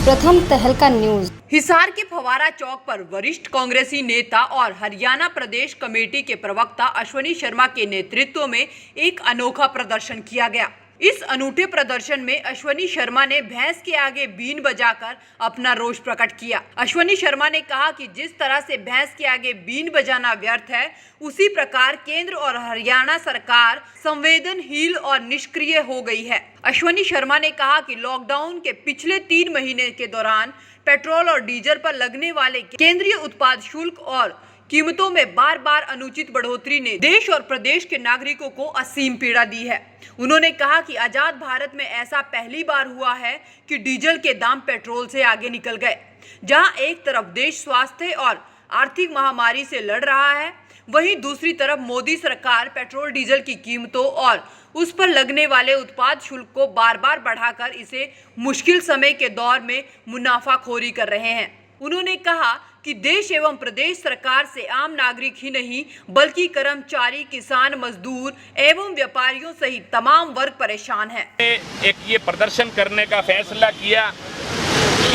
प्रथम तहलका न्यूज। हिसार के फवारा चौक पर वरिष्ठ कांग्रेसी नेता और हरियाणा प्रदेश कमेटी के प्रवक्ता अश्वनी शर्मा के नेतृत्व में एक अनोखा प्रदर्शन किया गया। इस अनूठे प्रदर्शन में अश्वनी शर्मा ने भैंस के आगे बीन बजाकर अपना रोष प्रकट किया। अश्वनी शर्मा ने कहा कि जिस तरह से भैंस के आगे बीन बजाना व्यर्थ है, उसी प्रकार केंद्र और हरियाणा सरकार संवेदनहीन और निष्क्रिय हो गई है। अश्वनी शर्मा ने कहा कि लॉकडाउन के पिछले 3 महीने के दौरान पेट्रोल और डीजल पर लगने वाले केंद्रीय उत्पाद शुल्क और कीमतों में बार बार अनुचित बढ़ोतरी ने देश और प्रदेश के नागरिकों को असीम पीड़ा दी है। उन्होंने कहा कि आजाद भारत में ऐसा पहली बार हुआ है कि डीजल के दाम पेट्रोल से आगे निकल गए। जहां एक तरफ देश स्वास्थ्य और आर्थिक महामारी से लड़ रहा है, वहीं दूसरी तरफ मोदी सरकार पेट्रोल डीजल की कीमतों और उस पर लगने वाले उत्पाद शुल्क को बार बार बढ़ाकर इसे मुश्किल समय के दौर में मुनाफाखोरी कर रहे हैं। उन्होंने कहा कि देश एवं प्रदेश सरकार से आम नागरिक ही नहीं बल्कि कर्मचारी, किसान, मजदूर एवं व्यापारियों सहित तमाम वर्ग परेशान हैं। एक ये प्रदर्शन करने का फैसला किया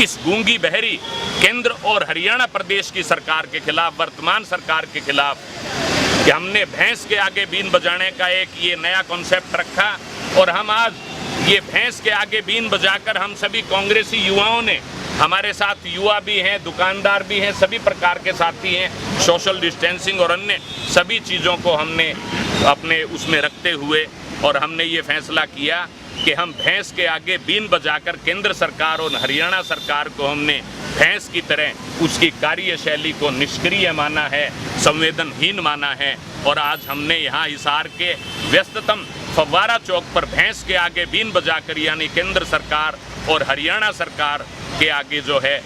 इस गूंगी बहरी केंद्र और हरियाणा प्रदेश की सरकार के खिलाफ, वर्तमान सरकार के खिलाफ, कि हमने भैंस के आगे बीन बजाने का एक ये नया कॉन्सेप्ट रखा और हम आज ये भैंस के आगे बीन बजाकर हम सभी कांग्रेसी युवाओं ने, हमारे साथ युवा भी हैं, दुकानदार भी हैं, सभी प्रकार के साथी हैं, सोशल डिस्टेंसिंग और अन्य सभी चीज़ों को हमने अपने उसमें रखते हुए और हमने ये फैसला किया कि हम भैंस के आगे बीन बजाकर केंद्र सरकार और हरियाणा सरकार को हमने भैंस की तरह उसकी कार्यशैली को निष्क्रिय माना है, संवेदनहीन माना है। और आज हमने यहाँ हिसार के व्यस्ततम फव्वारा चौक पर भैंस के आगे बीन बजाकर, यानी केंद्र सरकार और हरियाणा सरकार के आगे जो है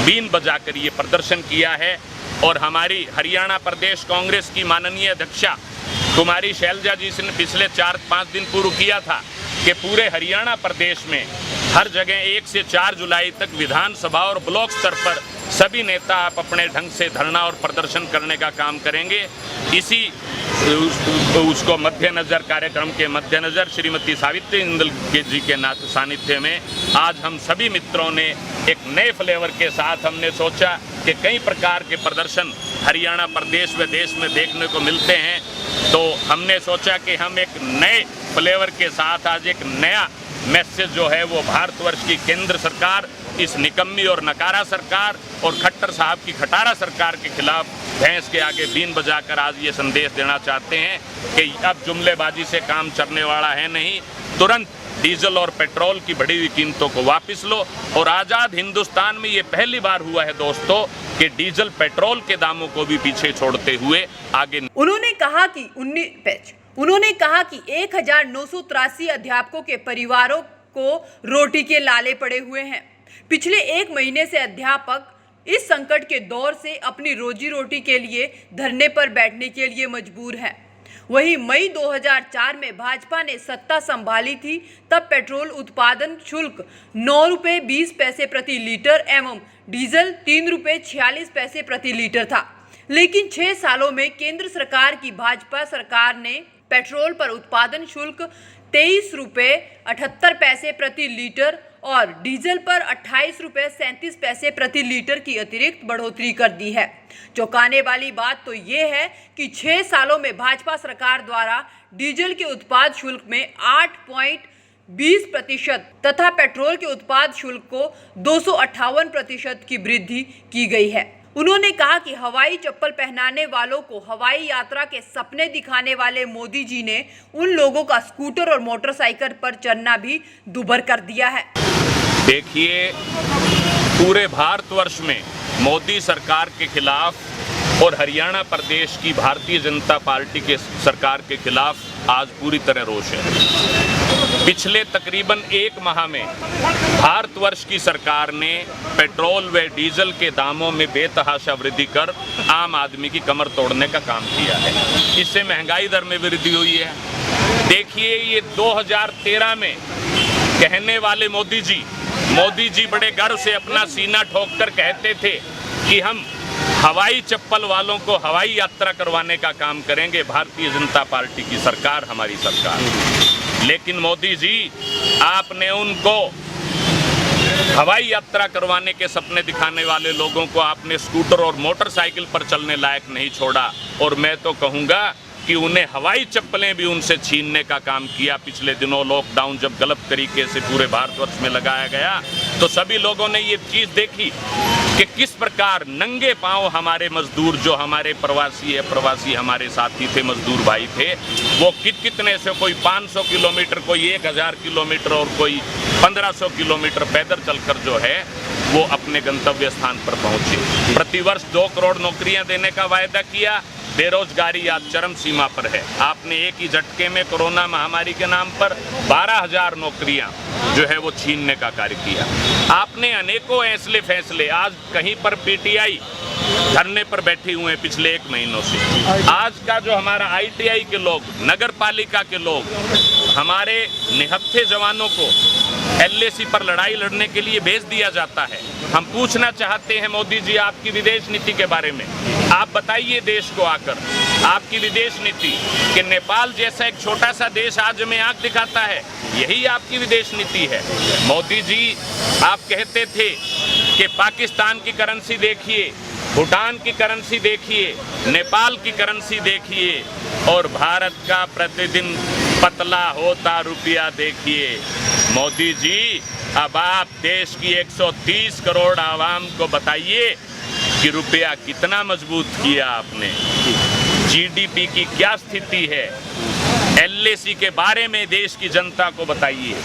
बीन बजाकर ये प्रदर्शन किया है। और हमारी हरियाणा प्रदेश कांग्रेस की माननीय अध्यक्षा कुमारी शैलजा जी ने पिछले 4-5 दिन पूर्व किया था कि पूरे हरियाणा प्रदेश में हर जगह 1 से 4 जुलाई तक विधानसभा और ब्लॉक स्तर पर सभी नेता आप अपने ढंग से धरना और प्रदर्शन करने का काम करेंगे। इसी उसको मद्देनजर, कार्यक्रम के मद्देनजर श्रीमती सावित्री इंदल जी के सानिध्य में आज हम सभी मित्रों ने एक नए फ्लेवर के साथ हमने सोचा कि कई प्रकार के प्रदर्शन हरियाणा प्रदेश व देश में देखने को मिलते हैं, तो हमने सोचा कि हम एक नए फ्लेवर के साथ आज एक नया मैसेज जो है वो भारतवर्ष की केंद्र सरकार, इस निकम्मी और नकारा सरकार और खट्टर साहब की खटारा सरकार के खिलाफ भैंस के आगे बीन बजाकर आज ये संदेश देना चाहते हैं कि अब जुमलेबाजी से काम चलने वाला है नहीं, तुरंत डीजल और पेट्रोल की बढ़ी हुई कीमतों को वापस लो। और आज़ाद हिंदुस्तान में ये पहली बार हुआ है दोस्तों कि डीजल पेट्रोल के दामों को भी पीछे छोड़ते हुए आगे। उन्होंने कहा कि 1983 अध्यापकों के परिवारों को रोटी के लाले पड़े हुए हैं। पिछले 1 महीने से अध्यापक इस संकट के दौर से अपनी रोजी रोटी के लिए धरने पर बैठने के लिए मजबूर हैं। वहीं मई 2004 में भाजपा ने सत्ता संभाली थी, तब पेट्रोल उत्पादन शुल्क 9 रुपये 20 पैसे प्रति लीटर एवं डीजल 3 रुपये 46 पैसे प्रति लीटर था। लेकिन 6 सालों में केंद्र सरकार की भाजपा सरकार ने पेट्रोल पर उत्पादन शुल्क 23 रुपये 78 पैसे प्रति लीटर और डीजल पर 28 रुपये 37 पैसे प्रति लीटर की अतिरिक्त बढ़ोतरी कर दी है। चौंकाने वाली बात तो ये है कि 6 सालों में भाजपा सरकार द्वारा डीजल के उत्पाद शुल्क में 8.20% तथा पेट्रोल के उत्पाद शुल्क को 258% की वृद्धि की गई है। उन्होंने कहा कि हवाई चप्पल पहनाने वालों को हवाई यात्रा के सपने दिखाने वाले मोदी जी ने उन लोगों का स्कूटर और मोटरसाइकिल पर चढ़ना भी दुभर कर दिया है। देखिए, पूरे भारतवर्ष में मोदी सरकार के खिलाफ और हरियाणा प्रदेश की भारतीय जनता पार्टी के सरकार के खिलाफ आज पूरी तरह रोष है। पिछले तकरीबन 1 माह में भारतवर्ष की सरकार ने पेट्रोल व डीजल के दामों में बेतहाशा वृद्धि कर आम आदमी की कमर तोड़ने का काम किया है। इससे महंगाई दर में वृद्धि हुई है। देखिए, ये 2013 में कहने वाले मोदी जी बड़े गर्व से अपना सीना ठोककर कहते थे कि हम हवाई चप्पल वालों को हवाई यात्रा करवाने का काम करेंगे, भारतीय जनता पार्टी की सरकार, हमारी सरकार। लेकिन मोदी जी, आपने उनको हवाई यात्रा करवाने के सपने दिखाने वाले लोगों को आपने स्कूटर और मोटरसाइकिल पर चलने लायक नहीं छोड़ा, और मैं तो कहूँगा कि उन्हें हवाई चप्पलें भी उनसे छीनने का काम किया। पिछले दिनों लॉकडाउन जब गलत तरीके से पूरे भारतवर्ष में लगाया गया तो सभी लोगों ने ये चीज़ देखी कि किस प्रकार नंगे पांव हमारे मजदूर, जो हमारे प्रवासी हमारे साथी थे, मजदूर भाई थे, वो कितने से कोई 500 किलोमीटर, कोई 1000 किलोमीटर और कोई 1500 किलोमीटर पैदल चलकर जो है वो अपने गंतव्य स्थान पर पहुंचे। प्रतिवर्ष 2 करोड़ नौकरियां देने का वायदा किया। बेरोजगारी आज चरम सीमा पर है। आपने एक ही झटके में कोरोना महामारी के नाम पर 12,000 नौकरियां जो है वो छीनने का कार्य किया। आपने अनेकों ऐसे फैसले, आज कहीं पर पीटीआई धरने पर बैठे हुए हैं पिछले 1 महीनों से। आज का जो हमारा आईटीआई के लोग, नगर पालिका के लोग, हमारे निहत्थे जवानों को एलएसी पर लड़ाई लड़ने के लिए भेज दिया जाता है। हम पूछना चाहते हैं मोदी जी आपकी विदेश नीति के बारे में। आप बताइए देश को आकर आपकी विदेश नीति कि नेपाल जैसा एक छोटा सा देश आज में आंख दिखाता है, यही आपकी विदेश नीति है। मोदी जी आप कहते थे कि पाकिस्तान की करेंसी देखिए, भूटान की करेंसी देखिए, नेपाल की करेंसी देखिए, और भारत का प्रतिदिन पतला होता रुपया देखिए। मोदी जी अब आप देश की 130 करोड़ आवाम को बताइए कि रुपया कितना मजबूत किया आपने, जीडीपी की क्या स्थिति है, एलएसी के बारे में देश की जनता को बताइए।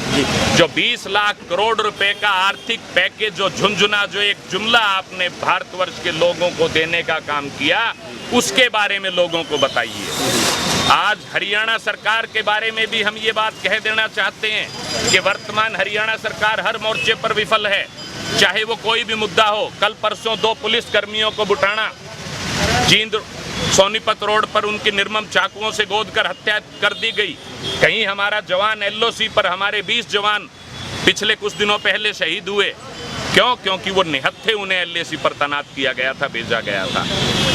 जो 20 लाख करोड़ रुपए का आर्थिक पैकेज, जो झुंझुना, जो एक जुमला आपने भारतवर्ष के लोगों को देने का काम किया, उसके बारे में लोगों को बताइए। आज हरियाणा सरकार के बारे में भी हम ये बात कह देना चाहते हैं कि वर्तमान हरियाणा सरकार हर मोर्चे पर विफल है, चाहे वो कोई भी मुद्दा हो। कल परसों 2 पुलिस कर्मियों को बुटाना, जींद सोनीपत रोड पर उनकी निर्मम चाकुओं से गोदकर हत्या कर दी गई। कहीं हमारा जवान एलओसी पर, हमारे 20 जवान पिछले कुछ दिनों पहले शहीद हुए। क्यों? क्योंकि वो निहत्थे उन्हें एलएसी पर तैनात किया गया था, भेजा गया था।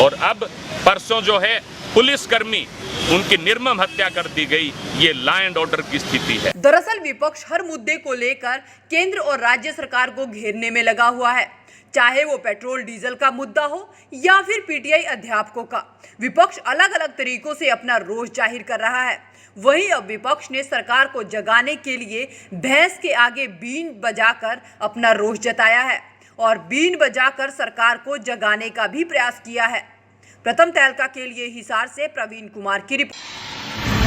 और अब परसों जो है पुलिसकर्मी, उनकी निर्मम हत्या कर दी गई। ये लॉ एंड ऑर्डर की स्थिति है। दरअसल विपक्ष हर मुद्दे को लेकर केंद्र और राज्य सरकार को घेरने में लगा हुआ है, चाहे वो पेट्रोल डीजल का मुद्दा हो या फिर पीटीआई अध्यापकों का। विपक्ष अलग अलग तरीकों से अपना रोष जाहिर कर रहा है। वहीं अब विपक्ष ने सरकार को जगाने के लिए भैंस के आगे बीन बजाकर अपना रोष जताया है और बीन बजाकर सरकार को जगाने का भी प्रयास किया है। प्रथम तहलका के लिए हिसार से प्रवीण कुमार की रिपोर्ट।